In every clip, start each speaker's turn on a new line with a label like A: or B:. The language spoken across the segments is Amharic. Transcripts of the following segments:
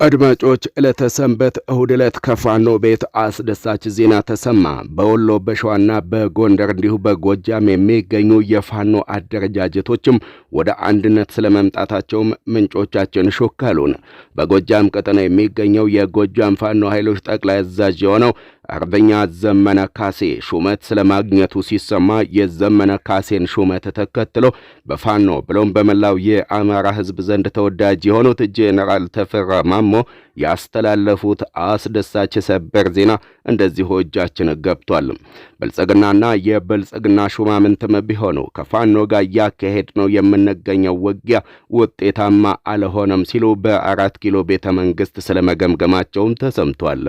A: አድማጮች ዕለተ ሰንበት እሁድ ዕለት ከፋኖ ቤት አስደሳች ዜና ተሰማ። በወሎ በሸዋና በጎንደር እንዲሁ በጎጃም የሚገኙ የፋኖ አደረጃጀቶችም ወደ አንድነት ስለመምጣታቸውም ምንጮቻችን ሾካሉን። በጎጃም ቀጠና የሚገኘው የጎጃም ፋኖ ኃይሎች ጠቅላይ አዛዥ የሆነው አርበኛ ዘመነ ካሴ ሹመት ስለማግኘቱ ሲሰማ የዘመነ ካሴን ሹመት ተከትሎ በፋኖ ብሎም በመላው የአማራ ሕዝብ ዘንድ ተወዳጅ የሆኑት ጄኔራል ተፈራ ማሞ ያስተላለፉት አስደሳች ሰበር ዜና እንደዚሁ እጃችን ገብቷል። ብልጽግናና የብልጽግና ሹማምንትም ቢሆኑ ከፋኖ ጋር ያካሄድ ነው የምንገኘው ውጊያ ውጤታማ አልሆነም ሲሉ በ4 ኪሎ ቤተ መንግስት ስለመገምገማቸውም ተሰምቷል።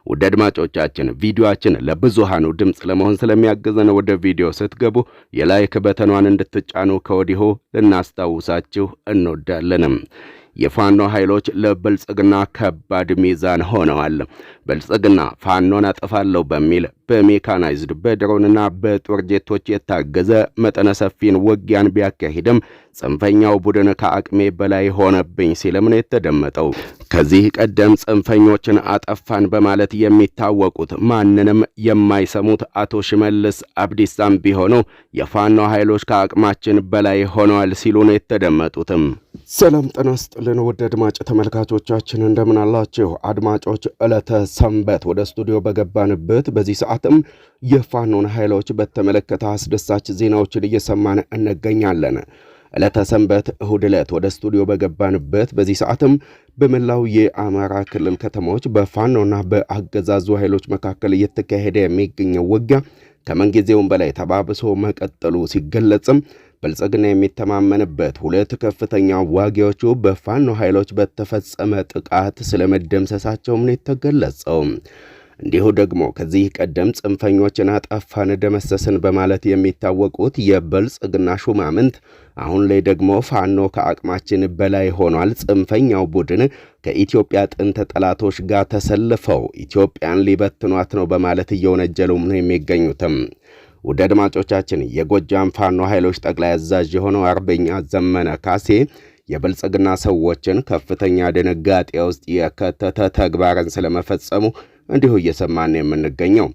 A: ውድ አድማጮቻችን ቪዲዮአችን ለብዙሃኑ ድምጽ ለመሆን ስለሚያግዘን ወደ ቪዲዮ ስትገቡ የላይክ በተኗን እንድትጫኑ ከወዲሁ ልናስታውሳችሁ እንወዳለን። የፋኖ ኃይሎች ለብልጽግና ከባድ ሚዛን ሆነዋል። ብልጽግና ፋኖን አጠፋለሁ በሚል በሜካናይዝድ በድሮንና በጦር ጄቶች የታገዘ መጠነ ሰፊን ውጊያን ቢያካሂድም ጽንፈኛው ቡድን ከአቅሜ በላይ ሆነብኝ ሲልም ነው የተደመጠው። ከዚህ ቀደም ጽንፈኞችን አጠፋን በማለት የሚታወቁት ማንንም የማይሰሙት አቶ ሽመልስ አብዲሳም ቢሆኑ የፋኖ ኃይሎች ከአቅማችን በላይ ሆነዋል ሲሉ ነው የተደመጡትም። ሰላም ጤና ይስጥልን ውድ አድማጭ ተመልካቾቻችን እንደምን አላችሁ? አድማጮች ዕለተ ሰንበት ወደ ስቱዲዮ በገባንበት በዚህ ሰዓትም የፋኖን ኃይሎች በተመለከተ አስደሳች ዜናዎችን እየሰማን እንገኛለን። ዕለተ ሰንበት እሁድ ዕለት ወደ ስቱዲዮ በገባንበት በዚህ ሰዓትም በመላው የአማራ ክልል ከተሞች በፋኖና በአገዛዙ ኃይሎች መካከል እየተካሄደ የሚገኘው ውጊያ ከመንጊዜውም በላይ ተባብሶ መቀጠሉ ሲገለጽም ብልጽግና የሚተማመንበት ሁለት ከፍተኛ ዋጊዎቹ በፋኖ ኃይሎች በተፈጸመ ጥቃት ስለመደምሰሳቸውም ነው የተገለጸው። እንዲሁ ደግሞ ከዚህ ቀደም ጽንፈኞችን አጠፋን ደመሰስን በማለት የሚታወቁት የብልጽግና ሹማምንት አሁን ላይ ደግሞ ፋኖ ከአቅማችን በላይ ሆኗል፣ ጽንፈኛው ቡድን ከኢትዮጵያ ጥንት ጠላቶች ጋር ተሰልፈው ኢትዮጵያን ሊበትኗት ነው በማለት እየወነጀሉም ነው የሚገኙትም። ውድ አድማጮቻችን የጎጃም ፋኖ ኃይሎች ጠቅላይ አዛዥ የሆነው አርበኛ ዘመነ ካሴ የብልጽግና ሰዎችን ከፍተኛ ድንጋጤ ውስጥ የከተተ ተግባርን ስለመፈጸሙ እንዲሁ እየሰማን የምንገኘው።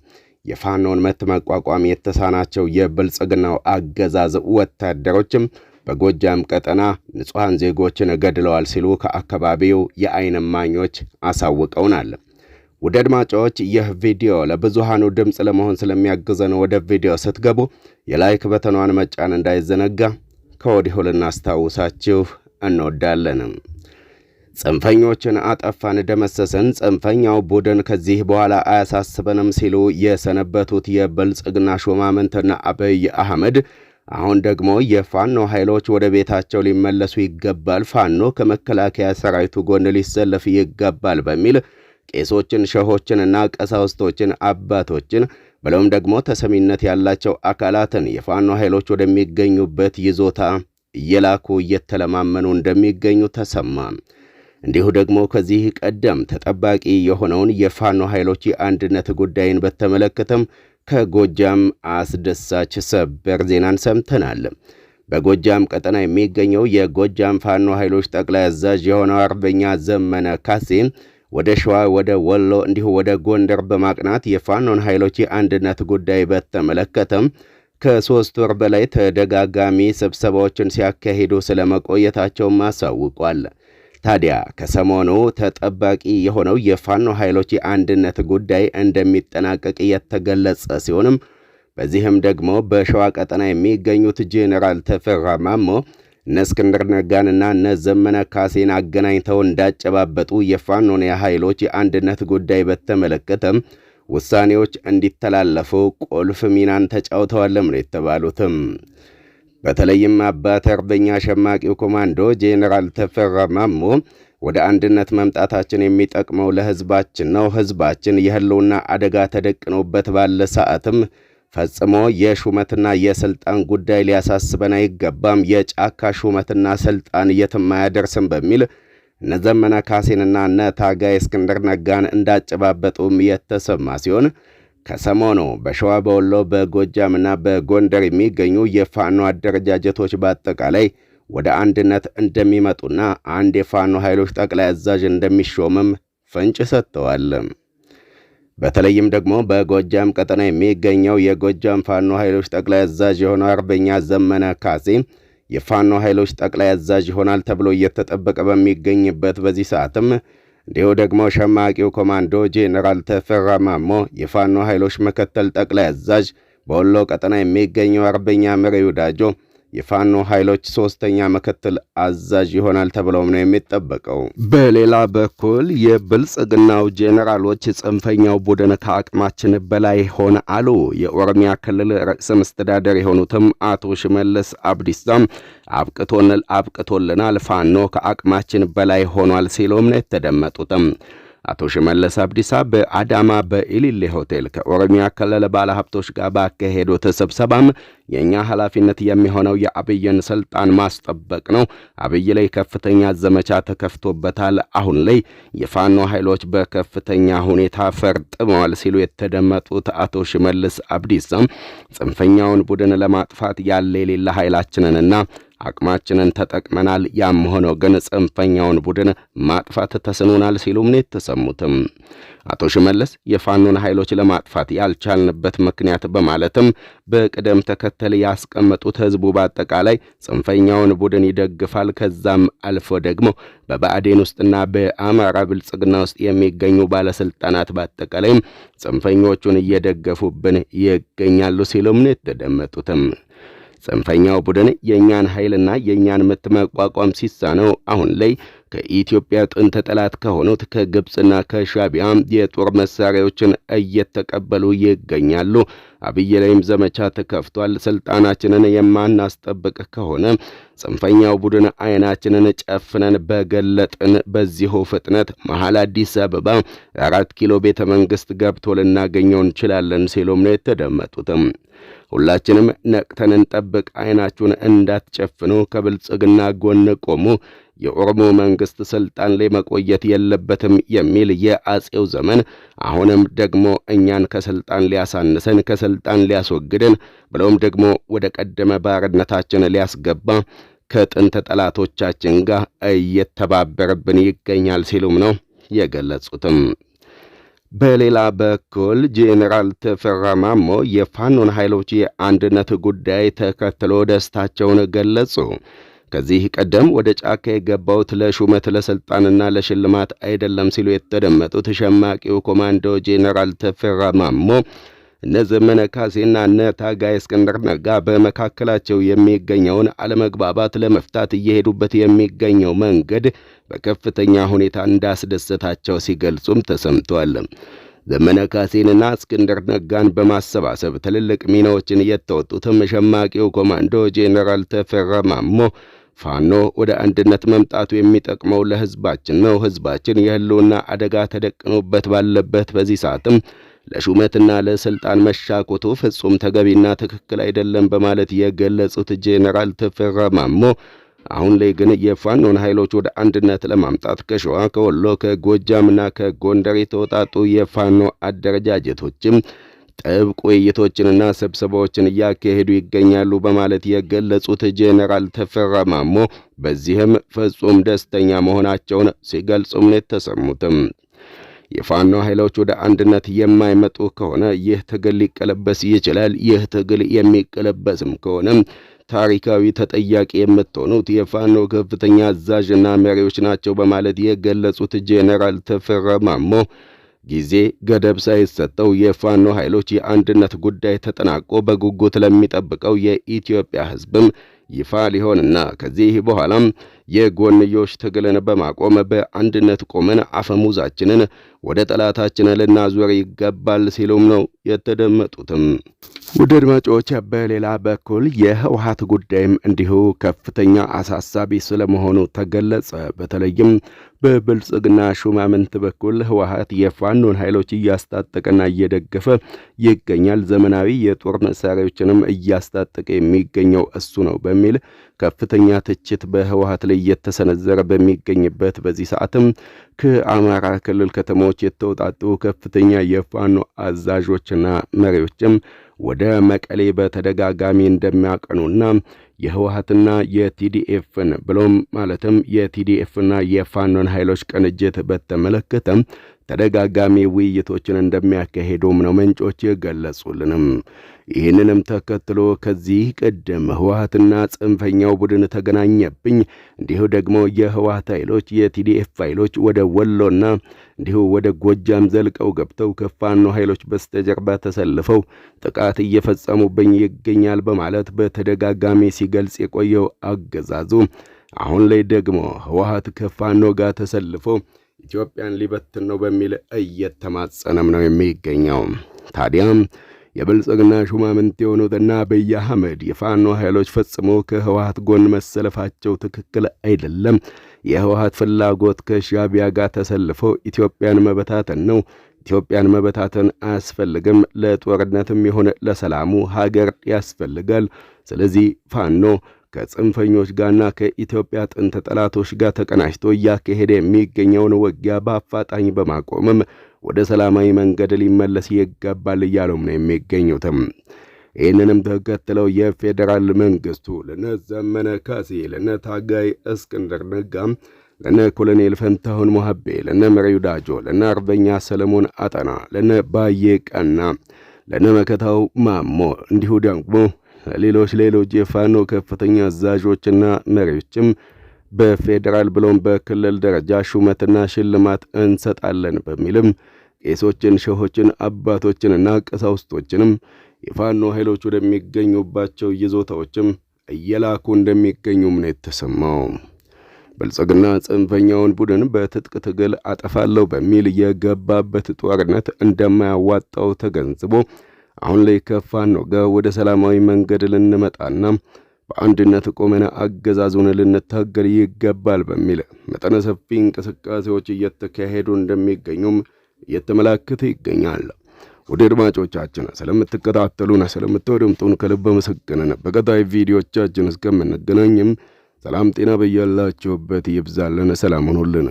A: የፋኖን ምት መቋቋም የተሳናቸው የብልጽግናው አገዛዝ ወታደሮችም በጎጃም ቀጠና ንጹሃን ዜጎችን ገድለዋል ሲሉ ከአካባቢው የዓይን እማኞች አሳውቀውናል። ውድ አድማጮች ይህ ቪዲዮ ለብዙሃኑ ድምጽ ለመሆን ስለሚያግዘን ወደ ቪዲዮ ስትገቡ የላይክ በተኗን መጫን እንዳይዘነጋ ከወዲሁ ልናስታውሳችሁ እንወዳለን። ጽንፈኞችን አጠፋን ደመሰስን፣ ጽንፈኛው ቡድን ከዚህ በኋላ አያሳስበንም ሲሉ የሰነበቱት የብልጽግና ሹማምንትና አብይ አህመድ አሁን ደግሞ የፋኖ ኃይሎች ወደ ቤታቸው ሊመለሱ ይገባል፣ ፋኖ ከመከላከያ ሰራዊቱ ጎን ሊሰለፍ ይገባል በሚል ቄሶችን፣ ሸሆችንና ቀሳውስቶችን፣ አባቶችን ብለውም ደግሞ ተሰሚነት ያላቸው አካላትን የፋኖ ኃይሎች ወደሚገኙበት ይዞታ እየላኩ እየተለማመኑ እንደሚገኙ ተሰማ። እንዲሁ ደግሞ ከዚህ ቀደም ተጠባቂ የሆነውን የፋኖ ኃይሎች የአንድነት ጉዳይን በተመለከተም ከጎጃም አስደሳች ሰበር ዜናን ሰምተናል። በጎጃም ቀጠና የሚገኘው የጎጃም ፋኖ ኃይሎች ጠቅላይ አዛዥ የሆነው አርበኛ ዘመነ ካሴ ወደ ሸዋ፣ ወደ ወሎ እንዲሁ ወደ ጎንደር በማቅናት የፋኖን ኃይሎች የአንድነት ጉዳይ በተመለከተም ከ3 ወር በላይ ተደጋጋሚ ስብሰባዎችን ሲያካሂዱ ስለመቆየታቸውም አሳውቋል። ታዲያ ከሰሞኑ ተጠባቂ የሆነው የፋኖ ኃይሎች የአንድነት ጉዳይ እንደሚጠናቀቅ የተገለጸ ሲሆንም በዚህም ደግሞ በሸዋ ቀጠና የሚገኙት ጄኔራል ተፈራ ማሞ እነ እስክንድር ነጋንና እነ ዘመነ ካሴን አገናኝተው እንዳጨባበጡ የፋኖን ኃይሎች የአንድነት ጉዳይ በተመለከተም ውሳኔዎች እንዲተላለፉ ቁልፍ ሚናን ተጫውተዋልም ነው የተባሉትም። በተለይም አባት አርበኛ ሸማቂው ኮማንዶ ጄኔራል ተፈራ ማሞ ወደ አንድነት መምጣታችን የሚጠቅመው ለሕዝባችን ነው፣ ሕዝባችን የህልውና አደጋ ተደቅኖበት ባለ ሰዓትም ፈጽሞ የሹመትና የስልጣን ጉዳይ ሊያሳስበን አይገባም፣ የጫካ ሹመትና ስልጣን የትም አያደርስም በሚል እነ ዘመነ ካሴንና እነ ታጋይ እስክንድር ነጋን እንዳጨባበጡም የተሰማ ሲሆን ከሰሞኑ በሸዋ፣ በወሎ፣ በጎጃምና በጎንደር የሚገኙ የፋኖ አደረጃጀቶች በአጠቃላይ ወደ አንድነት እንደሚመጡና አንድ የፋኖ ኃይሎች ጠቅላይ አዛዥ እንደሚሾምም ፍንጭ ሰጥተዋል። በተለይም ደግሞ በጎጃም ቀጠና የሚገኘው የጎጃም ፋኖ ኃይሎች ጠቅላይ አዛዥ የሆነው አርበኛ ዘመነ ካሴ የፋኖ ኃይሎች ጠቅላይ አዛዥ ይሆናል ተብሎ እየተጠበቀ በሚገኝበት በዚህ ሰዓትም እንዲሁ ደግሞ ሸማቂው ኮማንዶ ጄኔራል ተፈራ ማሞ የፋኖ ኃይሎች ምክትል ጠቅላይ አዛዥ፣ በወሎ ቀጠና የሚገኘው አርበኛ ምሬ ወዳጆ የፋኖ ኃይሎች ሶስተኛ ምክትል አዛዥ ይሆናል ተብሎም ነው የሚጠበቀው። በሌላ በኩል የብልጽግናው ጄኔራሎች ጽንፈኛው ቡድን ከአቅማችን በላይ ሆነ አሉ። የኦሮሚያ ክልል ርዕሰ መስተዳደር የሆኑትም አቶ ሽመልስ አብዲሳም አብቅቶልናል፣ ፋኖ ከአቅማችን በላይ ሆኗል ሲሉም ነው የተደመጡትም። አቶ ሽመልስ አብዲሳ በአዳማ በኢሊሌ ሆቴል ከኦሮሚያ ክልል ባለሀብቶች ጋር ባካሄዱት ስብሰባም የኛ ኃላፊነት የሚሆነው የአብይን ስልጣን ማስጠበቅ ነው። አብይ ላይ ከፍተኛ ዘመቻ ተከፍቶበታል። አሁን ላይ የፋኖ ኃይሎች በከፍተኛ ሁኔታ ፈርጥመዋል ሲሉ የተደመጡት አቶ ሽመልስ አብዲሳም ጽንፈኛውን ቡድን ለማጥፋት ያለ የሌለ ኃይላችንንና አቅማችንን ተጠቅመናል። ያም ሆኖ ግን ጽንፈኛውን ቡድን ማጥፋት ተስኖናል ሲሉም ነው የተሰሙትም። አቶ ሽመልስ የፋኖን ኃይሎች ለማጥፋት ያልቻልንበት ምክንያት በማለትም በቅደም ተከተል ያስቀመጡት ህዝቡ በአጠቃላይ ጽንፈኛውን ቡድን ይደግፋል። ከዛም አልፎ ደግሞ በብአዴን ውስጥና በአማራ ብልጽግና ውስጥ የሚገኙ ባለስልጣናት በአጠቃላይም ጽንፈኞቹን እየደገፉብን ይገኛሉ ሲሉም ነው የተደመጡትም። ጽንፈኛው ቡድን የኛን ኃይልና የኛን ምት መቋቋም ሲሳነው አሁን ላይ ከኢትዮጵያ ጥንት ጠላት ከሆኑት ከግብጽና ከሻቢያ የጦር መሳሪያዎችን እየተቀበሉ ይገኛሉ። አብይ ላይም ዘመቻ ተከፍቷል። ስልጣናችንን የማናስጠብቅ ከሆነ ጽንፈኛው ቡድን አይናችንን ጨፍነን በገለጥን በዚሁ ፍጥነት መሃል አዲስ አበባ 4 ኪሎ ቤተ መንግስት ገብቶ ልናገኘው እንችላለን ሲሉም ነው የተደመጡትም። ሁላችንም ነቅተን እንጠብቅ፣ አይናችሁን እንዳትጨፍኑ፣ ከብልጽግና ጎን ቆሙ፣ የኦሮሞ መንግስት ስልጣን ላይ መቆየት የለበትም የሚል የአጼው ዘመን አሁንም ደግሞ እኛን ከስልጣን ሊያሳንሰን ከስልጣን ሊያስወግደን ብሎም ደግሞ ወደ ቀደመ ባርነታችን ሊያስገባ ከጥንት ጠላቶቻችን ጋር እየተባበረብን ይገኛል ሲሉም ነው የገለጹትም። በሌላ በኩል ጄኔራል ተፈራ ማሞ የፋኖን ኃይሎች የአንድነት ጉዳይ ተከትሎ ደስታቸውን ገለጹ። ከዚህ ቀደም ወደ ጫካ የገባውት ለሹመት ለስልጣንና ለሽልማት አይደለም ሲሉ የተደመጡት ሸማቂው ኮማንዶ ጄኔራል ተፈራ ማሞ እነ ዘመነ ካሴና እነ ታጋይ እስክንድር ነጋ በመካከላቸው የሚገኘውን አለመግባባት ለመፍታት እየሄዱበት የሚገኘው መንገድ በከፍተኛ ሁኔታ እንዳስደሰታቸው ሲገልጹም ተሰምቷል። ዘመነ ካሴንና እስክንድር ነጋን በማሰባሰብ ትልልቅ ሚናዎችን የተወጡትም ሸማቂው ኮማንዶ ጄኔራል ተፈራ ማሞ ፋኖ ወደ አንድነት መምጣቱ የሚጠቅመው ለህዝባችን ነው። ህዝባችን የህልውና አደጋ ተደቅኖበት ባለበት በዚህ ሰዓትም ለሹመትና ለስልጣን መሻኮቱ ፍጹም ተገቢና ትክክል አይደለም በማለት የገለጹት ጄኔራል ተፈራ ማሞ አሁን ላይ ግን የፋኖን ኃይሎች ወደ አንድነት ለማምጣት ከሸዋ፣ ከወሎ፣ ከጎጃምና ከጎንደር የተወጣጡ የፋኖ አደረጃጀቶችም ጥብቅ ውይይቶችንና ስብሰባዎችን እያካሄዱ ይገኛሉ በማለት የገለጹት ጄኔራል ተፈራ ማሞ በዚህም ፍጹም ደስተኛ መሆናቸውን ሲገልጹም ነው የተሰሙትም። የፋኖ ኃይሎች ወደ አንድነት የማይመጡ ከሆነ ይህ ትግል ሊቀለበስ ይችላል። ይህ ትግል የሚቀለበስም ከሆነም ታሪካዊ ተጠያቂ የምትሆኑት የፋኖ ከፍተኛ አዛዥና መሪዎች ናቸው በማለት የገለጹት ጄኔራል ተፈራ ማሞ ጊዜ ገደብ ሳይሰጠው የፋኖ ኃይሎች የአንድነት ጉዳይ ተጠናቆ በጉጉት ለሚጠብቀው የኢትዮጵያ ሕዝብም ይፋ ሊሆንና ከዚህ በኋላም የጎንዮሽ ትግልን በማቆም በአንድነት ቆመን አፈሙዛችንን ወደ ጠላታችን ልናዞር ይገባል ሲሉም ነው የተደመጡትም። ውድ አድማጮች፣ በሌላ በኩል የህወሓት ጉዳይም እንዲሁ ከፍተኛ አሳሳቢ ስለመሆኑ ተገለጸ። በተለይም በብልጽግና ሹማምንት በኩል ህወሓት የፋኖን ኃይሎች እያስታጠቀና እየደገፈ ይገኛል። ዘመናዊ የጦር መሳሪያዎችንም እያስታጠቀ የሚገኘው እሱ ነው በሚል ከፍተኛ ትችት በህወሓት ላይ እየተሰነዘረ በሚገኝበት በዚህ ሰዓትም ከአማራ ክልል ከተሞች የተውጣጡ ከፍተኛ የፋኖ አዛዦችና መሪዎችም ወደ መቀሌ በተደጋጋሚ እንደሚያቀኑና የህወሓትና የቲዲኤፍን ብሎም ማለትም የቲዲኤፍና የፋኖን ኃይሎች ቅንጅት በተመለከተ ተደጋጋሚ ውይይቶችን እንደሚያካሄዱም ነው ምንጮች የገለጹልንም። ይህንንም ተከትሎ ከዚህ ቀደም ህወሓትና ጽንፈኛው ቡድን ተገናኘብኝ፣ እንዲሁ ደግሞ የህወሓት ኃይሎች የቲዲኤፍ ኃይሎች ወደ ወሎና እንዲሁ ወደ ጎጃም ዘልቀው ገብተው ከፋኖ ኃይሎች በስተጀርባ ተሰልፈው ጥቃት እየፈጸሙብኝ ይገኛል በማለት በተደጋጋሚ ሲገልጽ የቆየው አገዛዙ አሁን ላይ ደግሞ ህወሓት ከፋኖ ጋር ተሰልፎ ኢትዮጵያን ሊበትን ነው በሚል እየተማጸነም ነው የሚገኘው። ታዲያም የብልጽግና ሹማምንት የሆኑትና አብይ አህመድ የፋኖ ኃይሎች ፈጽሞ ከህወሓት ጎን መሰለፋቸው ትክክል አይደለም፣ የህወሓት ፍላጎት ከሻዕቢያ ጋር ተሰልፎ ኢትዮጵያን መበታተን ነው፣ ኢትዮጵያን መበታተን አያስፈልግም፣ ለጦርነትም ይሁን ለሰላሙ ሀገር ያስፈልጋል። ስለዚህ ፋኖ ከጽንፈኞች ጋርና ከኢትዮጵያ ጥንት ጠላቶች ጋር ተቀናጅቶ እያካሄደ የሚገኘውን ውጊያ በአፋጣኝ በማቆምም ወደ ሰላማዊ መንገድ ሊመለስ ይገባል እያሉም ነው የሚገኙትም። ይህንንም ተከትለው የፌዴራል መንግስቱ ለነ ዘመነ ካሴ፣ ለነ ታጋይ እስክንድር ነጋ፣ ለነ ኮሎኔል ፈንታሁን ሞሐቤ፣ ለነ መሪው ዳጆ፣ ለነ አርበኛ ሰለሞን አጠና፣ ለነ ባዬ ቀና፣ ለነ መከታው ማሞ እንዲሁ ደግሞ ሌሎች የፋኖ ከፍተኛ አዛዦችና መሪዎችም በፌዴራል ብሎም በክልል ደረጃ ሹመትና ሽልማት እንሰጣለን በሚልም ቄሶችን፣ ሸሆችን፣ አባቶችንና ቀሳውስቶችንም የፋኖ ኃይሎች ወደሚገኙባቸው ይዞታዎችም እየላኩ እንደሚገኙም ነው የተሰማው። ብልጽግና ጽንፈኛውን ቡድን በትጥቅ ትግል አጠፋለሁ በሚል የገባበት ጦርነት እንደማያዋጣው ተገንዝቦ አሁን ላይ ከፋኖ ጋር ወደ ሰላማዊ መንገድ ልንመጣና በአንድነት ቆመን አገዛዙን ልንታገል ይገባል በሚል መጠነ ሰፊ እንቅስቃሴዎች እየተካሄዱ እንደሚገኙም እየተመላከተ ይገኛል። ወደ አድማጮቻችን ስለምትከታተሉና ስለምትወዱን ከልብ አመሰግነን። በቀጣይ ቪዲዮቻችን እስከምንገናኝም ሰላም ጤና በያላችሁበት ይብዛልን። ሰላም ሁኑልን።